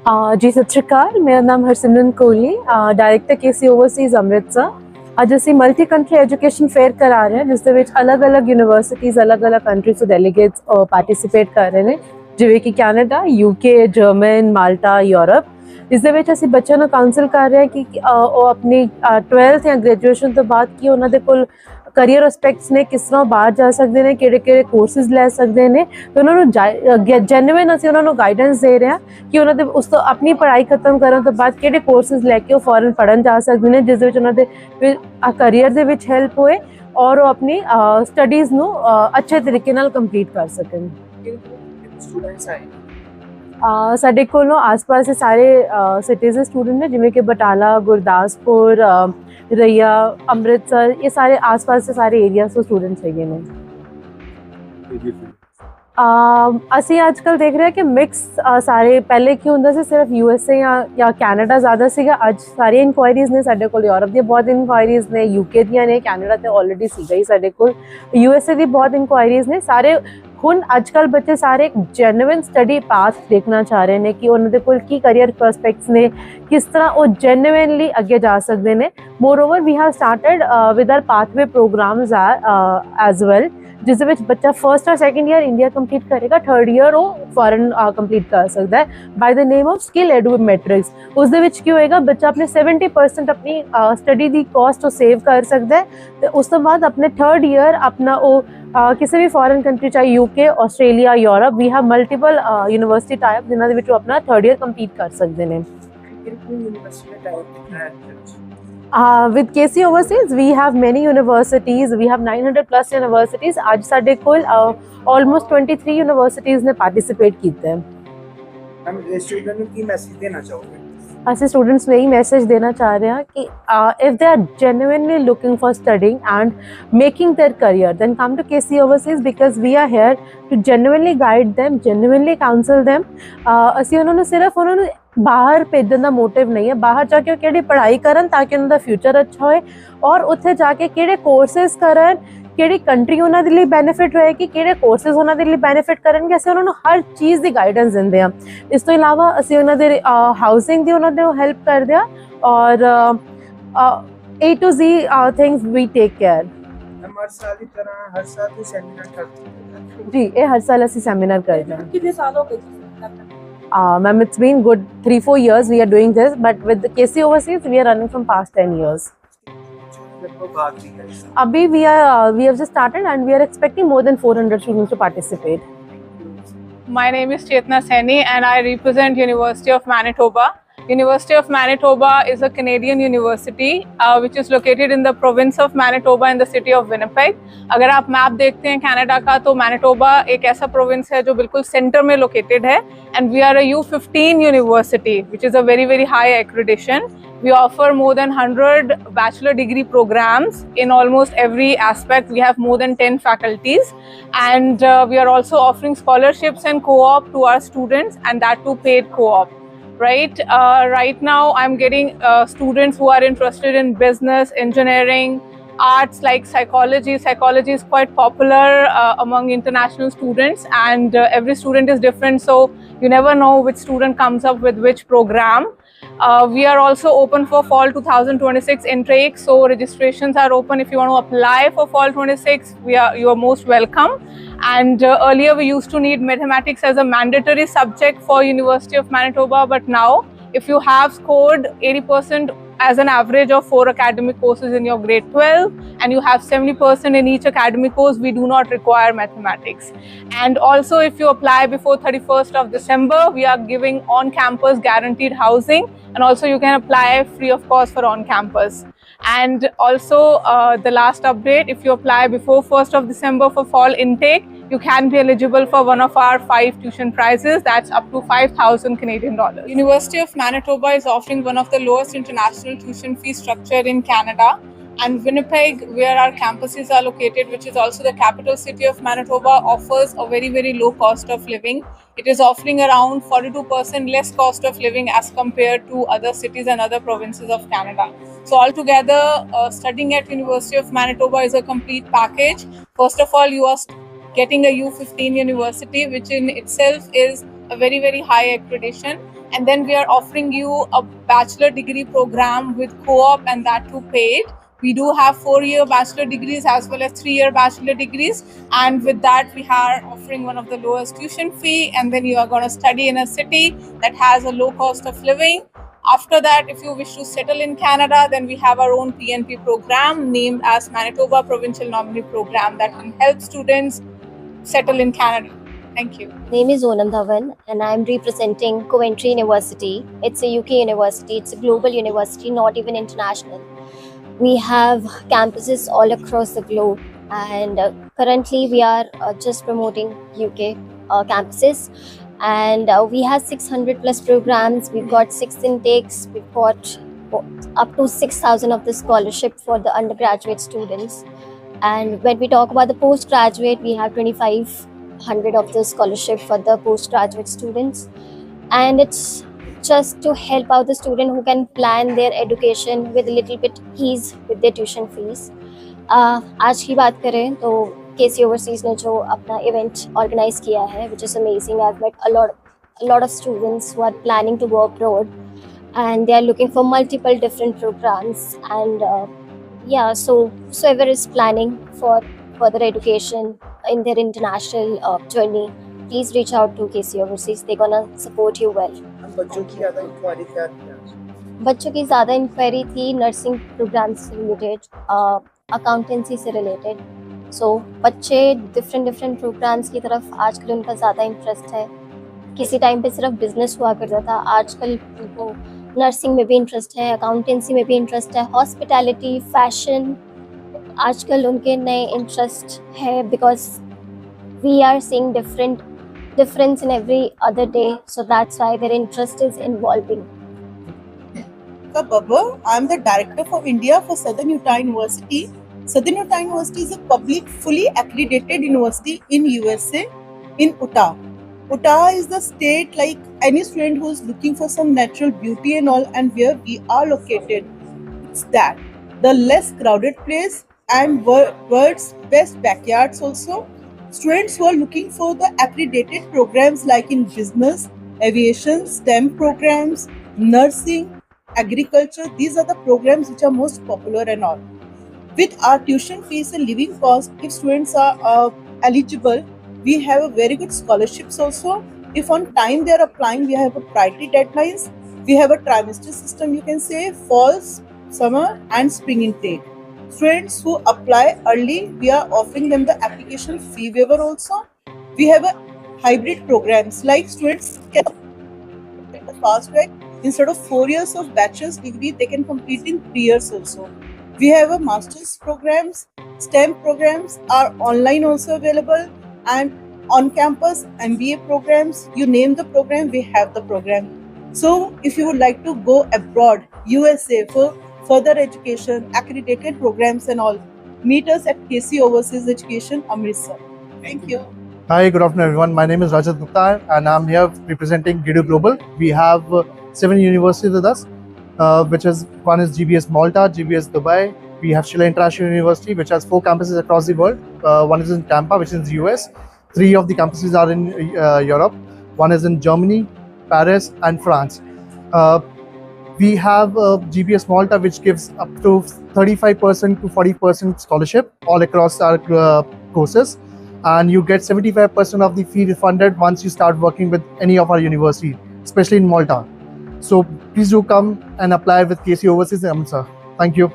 जी सत श्री अकाल, मेरा नाम हरसिमरन कोहली, डायरेक्टर केसी ओवरसीज़ ਅੰਮ੍ਰਿਤਸਰ। ਅੱਜ ਅਸੀਂ ਮਲਟੀ ਕੰਟਰੀ ਐਜੂਕੇਸ਼ਨ ਫੇਅਰ ਕਰਾ ਰਹੇ ਹਾਂ, ਜਿਸ ਦੇ ਵਿੱਚ ਅਲੱਗ-ਅਲੱਗ ਯੂਨੀਵਰਸਿਟੀਜ਼ ਅਲੱਗ-ਅਲੱਗ ਕੰਟਰੀਜ਼ ਤੋਂ ਡੈਲੀਗੇਟਸ ਪਾਰਟਿਸਿਪੇਟ ਕਰ ਰਹੇ ਨੇ, ਜਿਵੇਂ ਕਿ Canada, UK, German, Malta, Europe. ਇਸ ਦੇ ਵਿੱਚ ਅਸੀਂ ਬੱਚਿਆਂ ਨੂੰ ਕਾਉਂਸਲ ਕਰ ਰਹੇ ਹਾਂ ਕਿ ਉਹ ਆਪਣੀ 12th ਜਾਂ ਗ੍ਰੈਜੂਏਸ਼ਨ ਤੋਂ ਬਾਅਦ ਕੀ ਉਹਨਾਂ ਦੇ ਕੋਲ ਕਰੀਅਰ ਐਸਪੈਕਟਸ ਨੇ, ਕਿਸ ਤਰ੍ਹਾਂ ਬਾਹਰ ਜਾ ਸਕਦੇ ਨੇ, ਕਿਹੜੇ-ਕਿਹੜੇ ਕੋਰਸਿਸ ਲੈ ਸਕਦੇ ਨੇ, ਤੇ ਉਹਨਾਂ ਨੂੰ ਜੈਨੂਇਨ ਅਸੀਂ ਉਹਨਾਂ ਨੂੰ ਗਾਈਡੈਂਸ ਦੇ ਰਹੇ ਹਾਂ ਕਿ ਉਹਨਾਂ ਦੇ ਉਸ ਤੋਂ ਆਪਣੀ ਪੜ੍ਹਾਈ ਖਤਮ ਕਰਨ ਤੋਂ ਬਾਅਦ ਕਿਹੜੇ ਕੋਰਸਿਸ ਲੈ ਕੇ ਉਹ ਫੋਰਨ ਪੜ੍ਹਨ ਜਾ ਸਕਦੇ ਨੇ, ਜਿਸ ਦੇ ਵਿੱਚ ਉਹਨਾਂ ਦੇ ਕਰੀਅਰ ਦੇ ਵਿੱਚ ਹੈਲਪ ਹੋਏ ਔਰ ਉਹ ਆਪਣੀ ਸਟੱਡੀਜ਼ ਨੂੰ ਅੱਛੇ ਤਰੀਕੇ ਨਾਲ ਕੰਪਲੀਟ ਕਰ ਸਕਣ। ਸਟੂਡੈਂਟਸ ਆਏ ਸਾਡੇ ਕੋਲੋਂ ਆਸ-ਪਾਸ ਦੇ ਸਾਰੇ ਸਿਟੀਜ਼ ਦੇ ਸਟੂਡੈਂਟ ਨੇ, ਜਿਵੇਂ ਕਿ ਬਟਾਲਾ, ਗੁਰਦਾਸਪੁਰ, ਰਈਆ, ਅੰਮ੍ਰਿਤਸਰ, ਇਹ ਸਾਰੇ ਆਸ-ਪਾਸ ਦੇ ਸਾਰੇ ਏਰੀਆਸ ਤੋਂ ਸਟੂਡੈਂਟਸ ਹੈਗੇ ਨੇ। ਅਸੀਂ ਅੱਜ ਕੱਲ੍ਹ ਦੇਖ ਰਹੇ ਹਾਂ ਕਿ ਮਿਕਸ ਸਾਰੇ, ਪਹਿਲੇ ਕੀ ਹੁੰਦਾ ਸੀ ਸਿਰਫ USA ਜਾਂ ਕੈਨੇਡਾ ਜ਼ਿਆਦਾ ਸੀਗਾ, ਅੱਜ ਸਾਰੀਆਂ ਇਨਕੁਆਇਰੀਜ਼ ਨੇ ਸਾਡੇ ਕੋਲ। ਯੂਰਪ ਦੀਆਂ ਬਹੁਤ ਇਨਕੁਆਇਰੀਜ਼ ਨੇ, UK ਦੀਆਂ ਨੇ, ਕੈਨੇਡਾ ਤੇ ਆਲਰੇਡੀ ਸੀਗਾ ਹੀ ਸਾਡੇ ਕੋਲ, USA ਦੀ ਬਹੁਤ ਇਨਕੁਆਇਰੀਜ਼ ਨੇ। ਸਾਰੇ ਹੁਣ ਅੱਜ ਕੱਲ੍ਹ ਬੱਚੇ ਸਾਰੇ ਇੱਕ ਜੈਨੂਇਨ ਸਟੱਡੀ ਪਾਥ ਦੇਖਣਾ ਚਾਹ ਰਹੇ ਨੇ ਕਿ ਉਹਨਾਂ ਦੇ ਕੋਲ ਕੀ ਕਰੀਅਰ ਪ੍ਰੋਸਪੈਕਟਸ ਨੇ, ਕਿਸ ਤਰ੍ਹਾਂ ਉਹ ਜੈਨੂਇਨਲੀ ਅੱਗੇ ਜਾ ਸਕਦੇ ਨੇ। Moreover we have started with our pathway programs as well, ਜਿਸ ਦੇ ਵਿੱਚ ਬੱਚਾ ਫਸਟ ਔਰ ਸੈਕਿੰਡ ਈਅਰ ਇੰਡੀਆ ਕੰਪਲੀਟ ਕਰੇਗਾ, ਥਰਡ ਈਅਰ ਉਹ ਫੋਰਨ ਕੰਪਲੀਟ ਕਰ ਸਕਦਾ ਹੈ by the name of skill edu matrix. ਉਸ ਦੇ ਵਿੱਚ ਕੀ ਹੋਏਗਾ, ਬੱਚਾ ਆਪਣੇ 70% ਆਪਣੀ ਸਟੱਡੀ ਦੀ ਕਾਸਟ ਉਹ ਸੇਵ ਕਰ ਸਕਦਾ ਹੈ, ਤੇ ਉਸ ਤੋਂ ਬਾਅਦ ਆਪਣੇ ਥਰਡ ਈਅਰ ਆਪਣਾ ਉਹ ਕਿਸੇ ਵੀ ਫੋਰਨ ਕੰਟਰੀ, ਚਾਹੇ UK, Australia, Europe, we have multiple university type ਜਿਨ੍ਹਾਂ ਦੇ ਵਿੱਚ ਉਹ ਆਪਣਾ ਥਰਡ ਈਅਰ ਕੰਪਲੀਟ ਕਰ ਸਕਦੇ ਨੇ। With KC Overseas, we have many universities. We have 900 plus universities. आज साढ़े कोल almost 23 universities ने participate किया है। हम स्टूडेंट को की मैसेज देना चाहोगे? ਅਸੀਂ ਸਟੂਡੈਂਟਸ ਨੂੰ ਇਹੀ ਮੈਸੇਜ ਦੇਣਾ ਚਾਹ ਰਹੇ ਹਾਂ ਕਿ if they are genuinely looking for studying and making their career, then come to KC Overseas because we are here to genuinely guide them, genuinely counsel them. ਅਸੀਂ ਉਹਨਾਂ ਨੂੰ ਸਿਰਫ ਉਹਨਾਂ ਨੂੰ ਬਾਹਰ ਭੇਜਣ ਦਾ ਮੋਟਿਵ ਨਹੀਂ ਹੈ, ਬਾਹਰ ਜਾ ਕੇ ਉਹ ਕਿਹੜੀ ਪੜ੍ਹਾਈ ਕਰਨ ਤਾਂ ਕਿ ਉਹਨਾਂ ਦਾ ਫਿਊਚਰ ਅੱਛਾ ਹੋਏ, ਔਰ ਉੱਥੇ ਜਾ ਕੇ ਕਿਹੜੇ ਕੋਰਸਿਸ ਕਰਨ, ਕਿਹੜੀ ਕੰਟਰੀ ਉਹਨਾਂ ਦੇ ਲਈ ਬੈਨੀਫਿਟ ਹੋਏਗੀ, ਕਿਹੜੇ ਕੋਰਸਿਸ ਉਹਨਾਂ ਦੇ ਲਈ ਬੈਨੀਫਿਟ ਕਰਨਗੇ, ਅਸੀਂ ਉਹਨਾਂ ਨੂੰ ਹਰ ਚੀਜ਼ ਦੀ ਗਾਈਡੈਂਸ ਦਿੰਦੇ ਹਾਂ। ਇਸ ਤੋਂ ਇਲਾਵਾ ਅਸੀਂ ਉਹਨਾਂ ਦੇ ਹਾਊਸਿੰਗ ਦੀ ਉਹਨਾਂ ਦੇ ਹੈਲਪ ਕਰਦੇ ਹਾਂ, ਔਰ A to Z things we take care. हर साल की तरह हर साल भी सेमिनार करते हैं ਜੀ, ਇਹ ਹਰ ਸਾਲ ਅਸੀਂ ਸੈਮੀਨਾਰ ਕਰਦੇ ਹਾਂ। कितने साल हो गए? Ma'am, it's been good 3-4 years we are doing this, but with the KC Overseas we are running from past 10 years. Abhi we have just started and we are expecting more than 400 students to participate. My name is Chetna Saini and I represent University of Manitoba. University of Manitoba is a Canadian university which is located in the province of Manitoba in the city of Winnipeg. अगर आप map देखते हैं Canada का, तो Manitoba एक ऐसा province है जो बिल्कुल सेंटर में लोकेटेड है, and we are a U15 university which is a very very high accreditation. We offer more than 100 bachelor degree programs in almost every aspect. We have more than 10 faculties, and we are also offering scholarships and co-op to our students, and that too paid co-op. Right now I'm getting students who are interested in business, engineering, arts like psychology. Psychology is quite popular among international students, and every student is different, so you never know which student comes up with which program. We are also open for fall 2026 intake, so registrations are open. If you want to apply for fall 26, you are most welcome. And earlier we used to need mathematics as a mandatory subject for University of Manitoba, but now if you have scored 80% as an average of 4 academic courses in your grade 12 and you have 70% in each academic course, we do not require mathematics. And also if you apply before 31st of December, we are giving on-campus guaranteed housing, and also you can apply free of cost for on-campus. And also the last update, if you apply before 1st of December for fall intake, you can be eligible for one of our 5 tuition prizes. That's up to 5,000 Canadian dollars. University of Manitoba is offering one of the lowest international tuition fee structure in Canada. And Winnipeg, where our campuses are located, which is also the capital city of Manitoba, offers a very, very low cost of living. It is offering around 42% less cost of living as compared to other cities and other provinces of Canada. So altogether, studying at University of Manitoba is a complete package. First of all, you are getting a U15 university, which in itself is a very, very high accreditation. And then we are offering you a bachelor degree program with co-op, and that too paid. We do have 4-year bachelor degrees as well as 3-year bachelor degrees. And with that, we are offering one of the lowest tuition fee. And then you are going to study in a city that has a low cost of living. After that, if you wish to settle in Canada, then we have our own PNP program named as Manitoba Provincial Nominee Program that can help students settle in Canada. Thank you. Name is Onam Dhawan and I'm representing Coventry University. It's a UK university, it's a global university, not even international. We have campuses all across the globe, and currently we are just promoting UK campuses, and we have 600 plus programs. We've got 6 intakes, we've got up to 6,000 of the scholarship for the undergraduate students, and when we talk about the postgraduate, we have 2,500 of the scholarship for the postgraduate students, and it's just to help out the student who can plan their education with a little bit ease with their tuition fees. आज की बात करें तो KC Overseas ने जो अपना event organize किया है, which is amazing. I've met a lot of students who are planning to go abroad, and they are looking for multiple different programs. And so whoever is planning for further education in their international journey, please reach out to KC Overseas. They're gonna support you well. बच्चों की ज़्यादा inquiry क्या थी आज? बच्चों की ज़्यादा inquiry थी नर्सिंग प्रोग्राम से रिलेटेड, अकाउंटेंसी से रिलेटेड. सो बच्चे डिफरेंट प्रोग्राम्स की तरफ आजकल उनका ज़्यादा इंटरेस्ट है. किसी टाइम पे सिर्फ बिजनेस हुआ करता था, आजकल उनको नर्सिंग में भी इंटरेस्ट है, अकाउंटेंसी में भी इंटरेस्ट है, हॉस्पिटैलिटी, फैशन, आजकल उनके नए इंटरेस्ट है, because we are seeing difference in every other day, so that's why their interest is evolving. Babbar, I am the director for India for Southern Utah University. Southern Utah University is a public, fully accredited university in USA, in Utah. Utah is the state, like any student who is looking for some natural beauty and all, and where we are located, it's that the less crowded place and world's best backyards also. Students who are looking for the accredited programs like in business, aviation, STEM programs, nursing, agriculture, these are the programs which are most popular and all. With our tuition fees and living cost, if students are eligible, we have a very good scholarships also. If on time they are applying, we have a priority deadlines. We have a trimester system, you can say, fall, summer and spring intake. Students who apply early, we are offering them the application fee waiver also. We have a hybrid programs, like students can get the fast track. Instead of 4 years of bachelor's degree, they can complete in 3 years also. We have a master's programs, STEM programs are online also available, and on campus MBA programs, you name the program, we have the program. So if you would like to go abroad, USA, for further education, accredited programs and all, meet us at KC Overseas Education, Amritsar. Thank you. Hi, good afternoon everyone. My name is Rajat Gupta and I'm here representing GIDU Global. We have 7 universities with us, one is GBS Malta, GBS Dubai. We have Schiller International University, which has 4 campuses across the world. One is in Tampa, which is in the US. 3 of the campuses are in Europe. One is in Germany, Paris and France. We have GBS Malta, which gives up to 35% to 40% scholarship all across our courses, and you get 75% of the fee refunded once you start working with any of our universities, especially in Malta. So please do come and apply with KC Overseas in Amritsar. Thank you.